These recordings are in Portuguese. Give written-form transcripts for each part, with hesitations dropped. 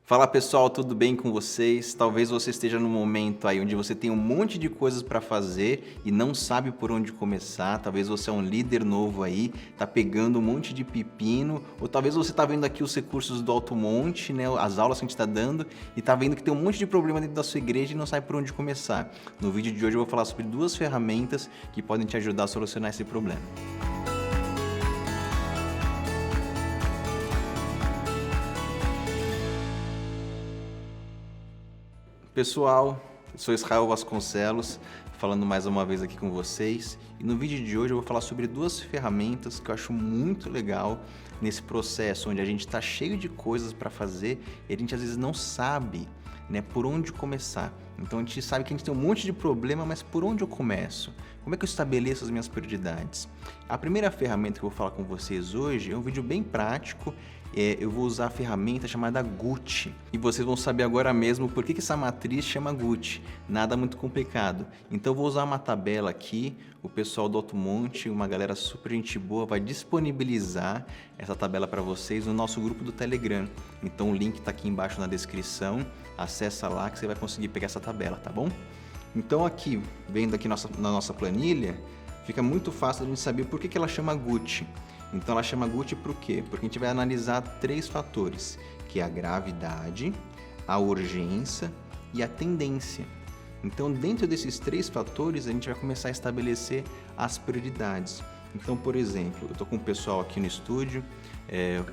Fala pessoal, tudo bem com vocês? Talvez você esteja num momento aí onde você tem um monte de coisas para fazer e não sabe por onde começar. Talvez você é um líder novo aí, tá pegando um monte de pepino, ou talvez você tá vendo aqui os recursos do Alto Monte, né, as aulas que a gente está dando e tá vendo que tem um monte de problema dentro da sua igreja e não sabe por onde começar. No vídeo de hoje eu vou falar sobre duas ferramentas que podem te ajudar a solucionar esse problema. Pessoal, eu sou Israel Vasconcelos, falando mais uma vez aqui com vocês. E no vídeo de hoje eu vou falar sobre duas ferramentas que eu acho muito legal nesse processo onde a gente está cheio de coisas para fazer e a gente às vezes não sabe, né, por onde começar. Então a gente sabe que a gente tem um monte de problema, mas por onde eu começo? Como é que eu estabeleço as minhas prioridades? A primeira ferramenta que eu vou falar com vocês hoje é um vídeo bem prático. Eu vou usar a ferramenta chamada Gucci e vocês vão saber agora mesmo por que essa matriz chama Gucci. Nada muito complicado. Então eu vou usar uma tabela aqui, o pessoal do Alto Monte, uma galera super gente boa, vai disponibilizar essa tabela para vocês no nosso grupo do Telegram. Então o link está aqui embaixo na descrição, acessa lá que você vai conseguir pegar essa tabela, tá bom? Então aqui, vendo aqui na nossa planilha, fica muito fácil a gente saber por que ela chama Gucci. Então ela chama Gucci por quê? Porque a gente vai analisar três fatores, que é a gravidade, a urgência e a tendência. Então dentro desses três fatores a gente vai começar a estabelecer as prioridades. Então, por exemplo, eu estou com o pessoal aqui no estúdio,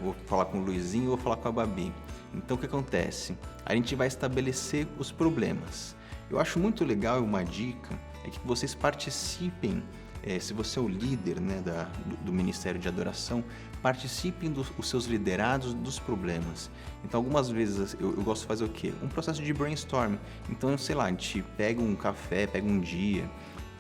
vou falar com o Luizinho, vou falar com a Babi. Então o que acontece? A gente vai estabelecer os problemas. Eu acho muito legal, uma dica, é que vocês participem. Se você é o líder, né, do Ministério de Adoração, participem dos seus liderados dos problemas. Então, algumas vezes eu gosto de fazer o quê? Um processo de brainstorming. Então, sei lá, a gente pega um café, pega um dia,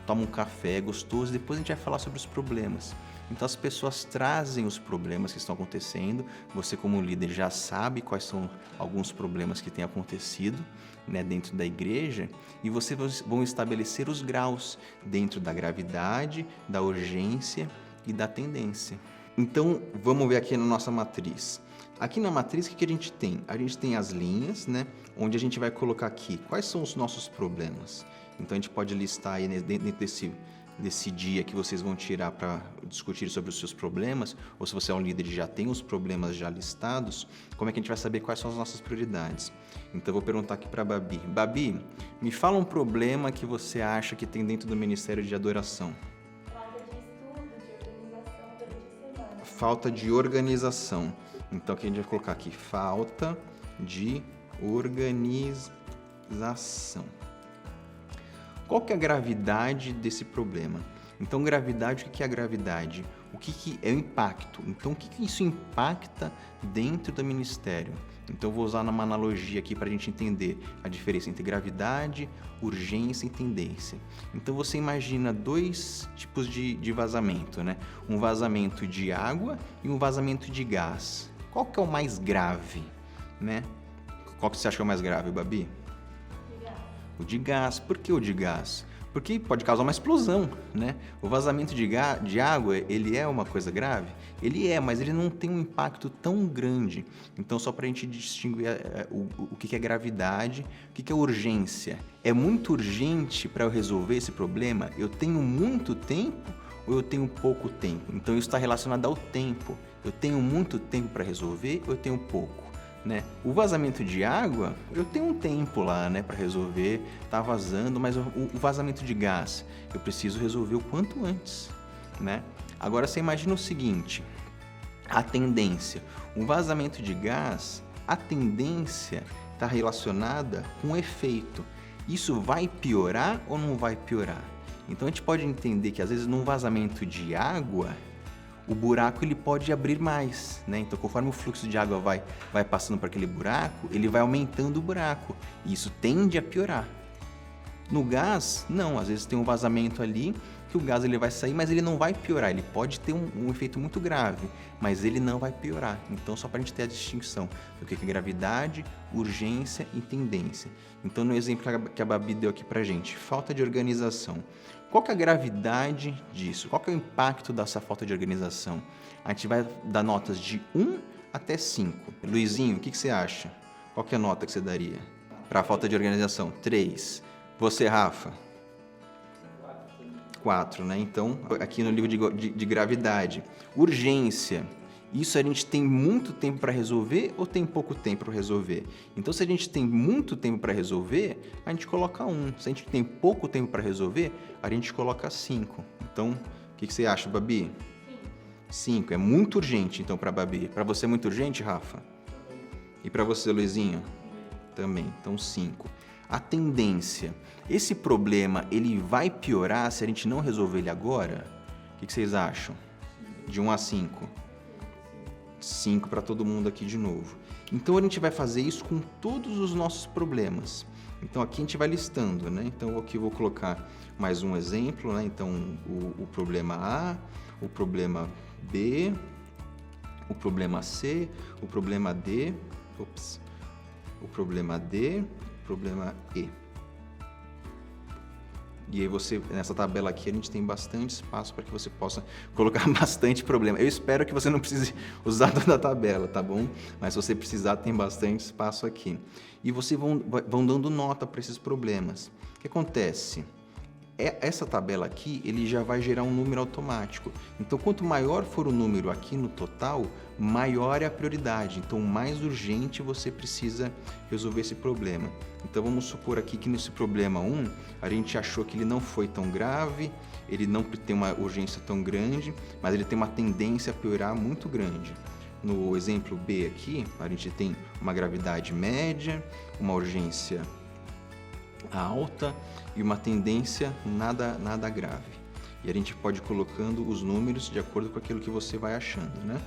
toma um café gostoso, depois a gente vai falar sobre os problemas. Então as pessoas trazem os problemas que estão acontecendo, você como líder já sabe quais são alguns problemas que têm acontecido, né, dentro da igreja, e vocês vão estabelecer os graus dentro da gravidade, da urgência e da tendência. Então vamos ver aqui na nossa matriz. Aqui na matriz o que a gente tem? A gente tem as linhas, né, onde a gente vai colocar aqui quais são os nossos problemas. Então a gente pode listar aí dentro desse dia que vocês vão tirar para discutir sobre os seus problemas, ou se você é um líder e já tem os problemas já listados, como é que a gente vai saber quais são as nossas prioridades? Então eu vou perguntar aqui para a Babi. Babi, me fala um problema que você acha que tem dentro do Ministério de Adoração. Falta de organização. Então aqui a gente vai colocar aqui, falta de organização. Qual que é a gravidade desse problema? Então, gravidade, o que é a gravidade? O que é o impacto? Então, o que isso impacta dentro do ministério? Então, eu vou usar uma analogia aqui para a gente entender a diferença entre gravidade, urgência e tendência. Então, você imagina dois tipos de vazamento, né? Um vazamento de água e um vazamento de gás. Qual que é o mais grave, né? Qual que você acha que é o mais grave, Babi? O de gás. Por que o de gás? Porque pode causar uma explosão, né? O vazamento de água, ele é uma coisa grave? Ele é, mas ele não tem um impacto tão grande. Então, só para a gente distinguir o que é gravidade, o que é urgência. É muito urgente para eu resolver esse problema? Eu tenho muito tempo ou eu tenho pouco tempo? Então, isso está relacionado ao tempo. Eu tenho muito tempo para resolver ou eu tenho pouco? Né? O vazamento de água, eu tenho um tempo lá, né, para resolver, tá vazando, mas o vazamento de gás, eu preciso resolver o quanto antes, né? Agora você imagina o seguinte, a tendência, o vazamento de gás, a tendência está relacionada com o efeito. Isso vai piorar ou não vai piorar? Então a gente pode entender que às vezes num vazamento de água, o buraco ele pode abrir mais, né? Então, conforme o fluxo de água vai passando por aquele buraco, ele vai aumentando o buraco. E isso tende a piorar. No gás, não. Às vezes tem um vazamento ali que o gás ele vai sair, mas ele não vai piorar. Ele pode ter um efeito muito grave, mas ele não vai piorar. Então, só para a gente ter a distinção do que é gravidade, urgência e tendência. Então, no exemplo que a Babi deu aqui para a gente, falta de organização. Qual que é a gravidade disso? Qual que é o impacto dessa falta de organização? A gente vai dar notas de 1 até 5. Luizinho, o que você acha? Qual que é a nota que você daria para a falta de organização? 3. Você, Rafa? 4, né? Então, aqui no livro de gravidade. Urgência. Isso a gente tem muito tempo para resolver ou tem pouco tempo para resolver? Então, se a gente tem muito tempo para resolver, a gente coloca 1. Se a gente tem pouco tempo para resolver, a gente coloca 5. Então, o que você acha, Babi? 5. É muito urgente, então, para a Babi. Para você é muito urgente, Rafa? E para você, Luizinho? Também. Então, 5. A tendência. Esse problema, ele vai piorar se a gente não resolver ele agora? O que vocês acham? De 1 a 5. 5 para todo mundo aqui de novo. Então, a gente vai fazer isso com todos os nossos problemas. Então, aqui a gente vai listando, né? Então, aqui eu vou colocar mais um exemplo, né? Então, o problema A, o problema B, o problema C, o problema D, o problema D, o problema E. E aí nessa tabela aqui, a gente tem bastante espaço para que você possa colocar bastante problema. Eu espero que você não precise usar toda a tabela, tá bom? Mas se você precisar, tem bastante espaço aqui. E vocês vão dando nota para esses problemas. O que acontece? Essa tabela aqui, ele já vai gerar um número automático. Então, quanto maior for o número aqui no total, maior é a prioridade. Então, mais urgente você precisa resolver esse problema. Então, vamos supor aqui que nesse problema 1, a gente achou que ele não foi tão grave, ele não tem uma urgência tão grande, mas ele tem uma tendência a piorar muito grande. No exemplo B aqui, a gente tem uma gravidade média, uma urgência alta e uma tendência nada grave. E a gente pode ir colocando os números de acordo com aquilo que você vai achando, né?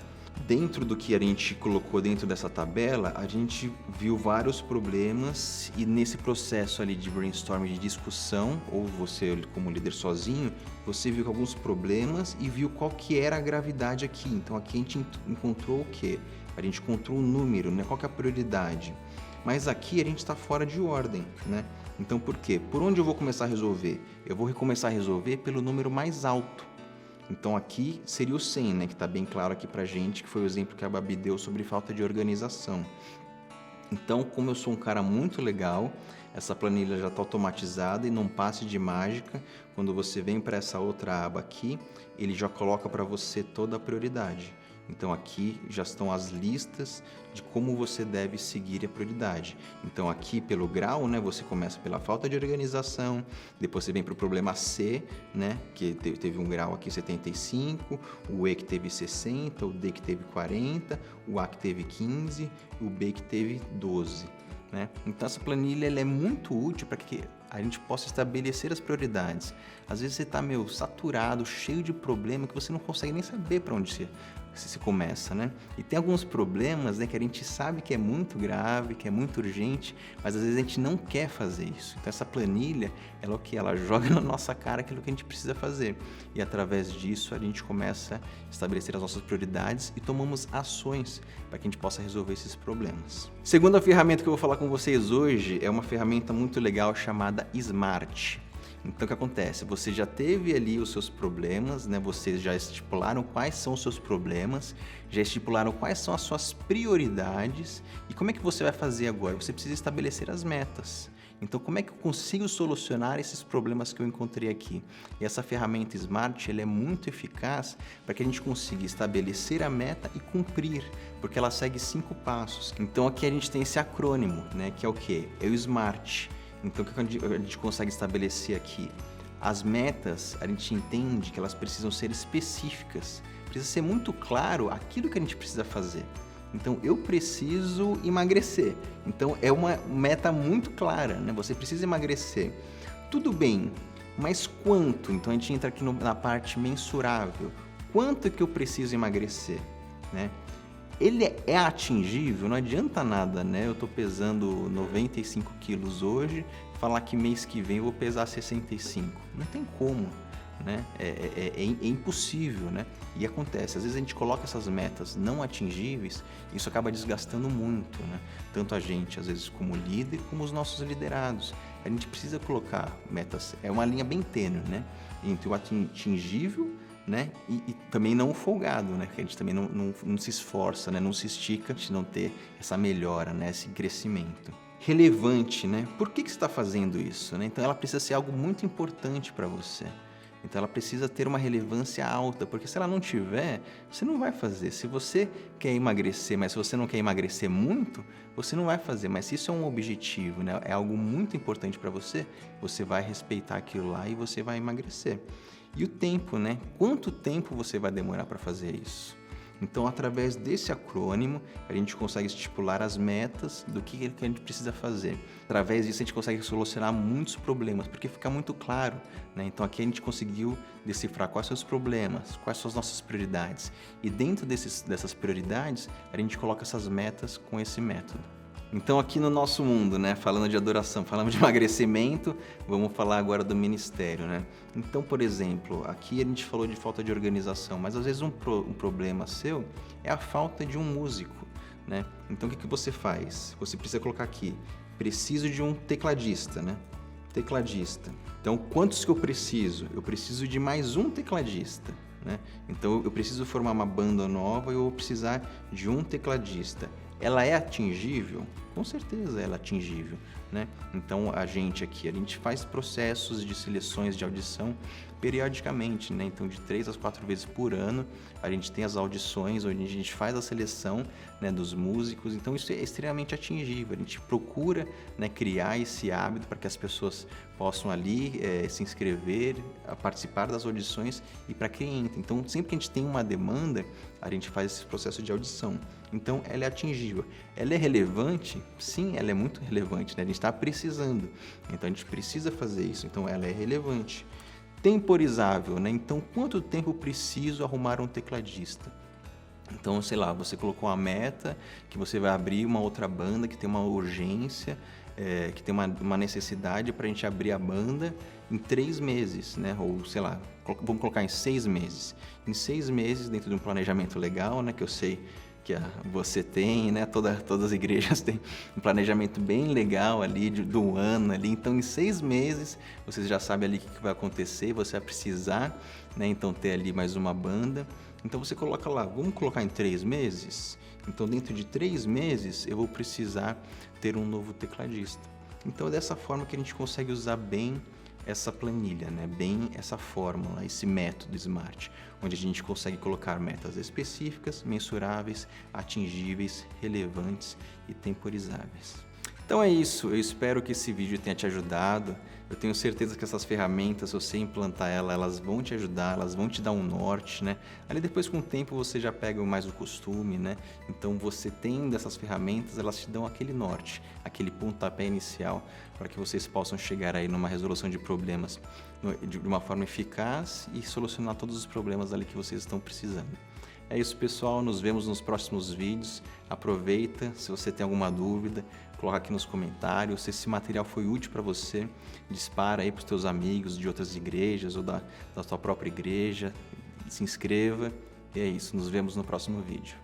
Dentro do que a gente colocou dentro dessa tabela, a gente viu vários problemas e nesse processo ali de brainstorming, de discussão, ou você como líder sozinho, você viu alguns problemas e viu qual que era a gravidade aqui. Então aqui a gente encontrou o quê? A gente encontrou um número, né? Qual que é a prioridade? Mas aqui a gente está fora de ordem, né? Então, por quê? Por onde eu vou começar a resolver? Eu vou começar a resolver pelo número mais alto. Então, aqui seria o 100, né? Que está bem claro aqui pra gente, que foi o exemplo que a Babi deu sobre falta de organização. Então, como eu sou um cara muito legal, essa planilha já está automatizada e num passe de mágica, quando você vem para essa outra aba aqui, ele já coloca para você toda a prioridade. Então, aqui já estão as listas de como você deve seguir a prioridade. Então, aqui pelo grau, né, você começa pela falta de organização, depois você vem para o problema C, né, que teve um grau aqui 75, o E que teve 60, o D que teve 40, o A que teve 15, o B que teve 12. Né? Então, essa planilha ela é muito útil para que a gente possa estabelecer as prioridades. Às vezes você está saturado, cheio de problema, que você não consegue nem saber para onde se começa, né? E tem alguns problemas, né, que a gente sabe que é muito grave, que é muito urgente, mas às vezes a gente não quer fazer isso. Então essa planilha, ela é o que? Ela joga na nossa cara aquilo que a gente precisa fazer. E através disso a gente começa a estabelecer as nossas prioridades e tomamos ações para que a gente possa resolver esses problemas. Segunda ferramenta que eu vou falar com vocês hoje é uma ferramenta muito legal chamada Smart. Então, o que acontece? Você já teve ali os seus problemas, né? Vocês já estipularam quais são os seus problemas, já estipularam quais são as suas prioridades e como é que você vai fazer agora? Você precisa estabelecer as metas. Então, como é que eu consigo solucionar esses problemas que eu encontrei aqui? E essa ferramenta Smart, ela é muito eficaz para que a gente consiga estabelecer a meta e cumprir, porque ela segue 5 passos. Então, aqui a gente tem esse acrônimo, né? Que é o quê? É o Smart. Então, o que a gente consegue estabelecer aqui? As metas, a gente entende que elas precisam ser específicas. Precisa ser muito claro aquilo que a gente precisa fazer. Então, eu preciso emagrecer. Então, é uma meta muito clara, né? Você precisa emagrecer. Tudo bem, mas quanto? Então, a gente entra aqui na parte mensurável. Quanto que eu preciso emagrecer, né? Ele é atingível, não adianta nada, né? Eu tô pesando 95 quilos hoje, falar que mês que vem eu vou pesar 65. Não tem como, né? É impossível, né? E acontece, às vezes a gente coloca essas metas não atingíveis e isso acaba desgastando muito, né? Tanto a gente, às vezes, como líder, como os nossos liderados. A gente precisa colocar metas, é uma linha bem tênue, né? Entre o atingível, né? E também não folgado, né? Que a gente também não se esforça, né? Não se estica, a gente não ter essa melhora, né? Esse crescimento. Relevante, né? Por que você está fazendo isso, né? Então ela precisa ser algo muito importante para você. Então ela precisa ter uma relevância alta, porque se ela não tiver, você não vai fazer. Se você quer emagrecer, mas se você não quer emagrecer muito, você não vai fazer. Mas se isso é um objetivo, né? É algo muito importante para você, você vai respeitar aquilo lá e você vai emagrecer. E o tempo, né? Quanto tempo você vai demorar para fazer isso? Então, através desse acrônimo, a gente consegue estipular as metas do que a gente precisa fazer. Através disso, a gente consegue solucionar muitos problemas, porque fica muito claro, né? Então, aqui a gente conseguiu decifrar quais são os problemas, quais são as nossas prioridades. E dentro dessas prioridades, a gente coloca essas metas com esse método. Então, aqui no nosso mundo, né, falando de adoração, falamos de emagrecimento, vamos falar agora do ministério, né? Então, por exemplo, aqui a gente falou de falta de organização, mas às vezes um problema seu é a falta de um músico, né? Então, o que você faz? Você precisa colocar aqui, preciso de um tecladista, né? Tecladista. Então, quantos que eu preciso? Eu preciso de mais um tecladista, né? Então, eu preciso formar uma banda nova e eu vou precisar de um tecladista. Ela é atingível? Com certeza ela é atingível, né? Então a gente faz processos de seleções de audição periodicamente, né? Então de 3 a 4 vezes por ano a gente tem as audições onde a gente faz a seleção, né, dos músicos. Então isso é extremamente atingível. A gente procura, né, criar esse hábito para que as pessoas possam ali se inscrever, participar das audições e para quem entra. Então sempre que a gente tem uma demanda, a gente faz esse processo de audição. Então ela é atingível. Ela é relevante? Sim, ela é muito relevante, né? A gente está precisando. Então a gente precisa fazer isso. Então ela é relevante. Temporizável, né? Então quanto tempo eu preciso arrumar um tecladista? Então, sei lá, você colocou uma meta que você vai abrir uma outra banda que tem uma urgência, que tem uma necessidade para a gente abrir a banda em 3 meses, né? Ou, sei lá, vamos colocar em 6 meses. Em 6 meses, dentro de um planejamento legal, né? Que eu sei que você tem, né? Todas as igrejas têm um planejamento bem legal ali do ano ali. Então, em 6 meses, você já sabe ali o que vai acontecer, você vai precisar, né? Então, ter ali mais uma banda. Então, você coloca lá, vamos colocar em 3 meses? Então, dentro de 3 meses, eu vou precisar ter um novo tecladista. Então, é dessa forma que a gente consegue usar bem essa planilha, né? Bem essa fórmula, esse método SMART, onde a gente consegue colocar metas específicas, mensuráveis, atingíveis, relevantes e temporizáveis. Então é isso, eu espero que esse vídeo tenha te ajudado. Eu tenho certeza que essas ferramentas, se você implantar elas vão te ajudar, elas vão te dar um norte, né? Ali depois, com o tempo, você já pega mais o costume, né? Então, você tendo essas ferramentas, elas te dão aquele norte, aquele pontapé inicial, para que vocês possam chegar aí numa resolução de problemas de uma forma eficaz e solucionar todos os problemas ali que vocês estão precisando. É isso, pessoal. Nos vemos nos próximos vídeos. Aproveita, se você tem alguma dúvida, coloca aqui nos comentários. Se esse material foi útil para você, dispara aí para os teus amigos de outras igrejas ou da tua própria igreja. Se inscreva. E é isso. Nos vemos no próximo vídeo.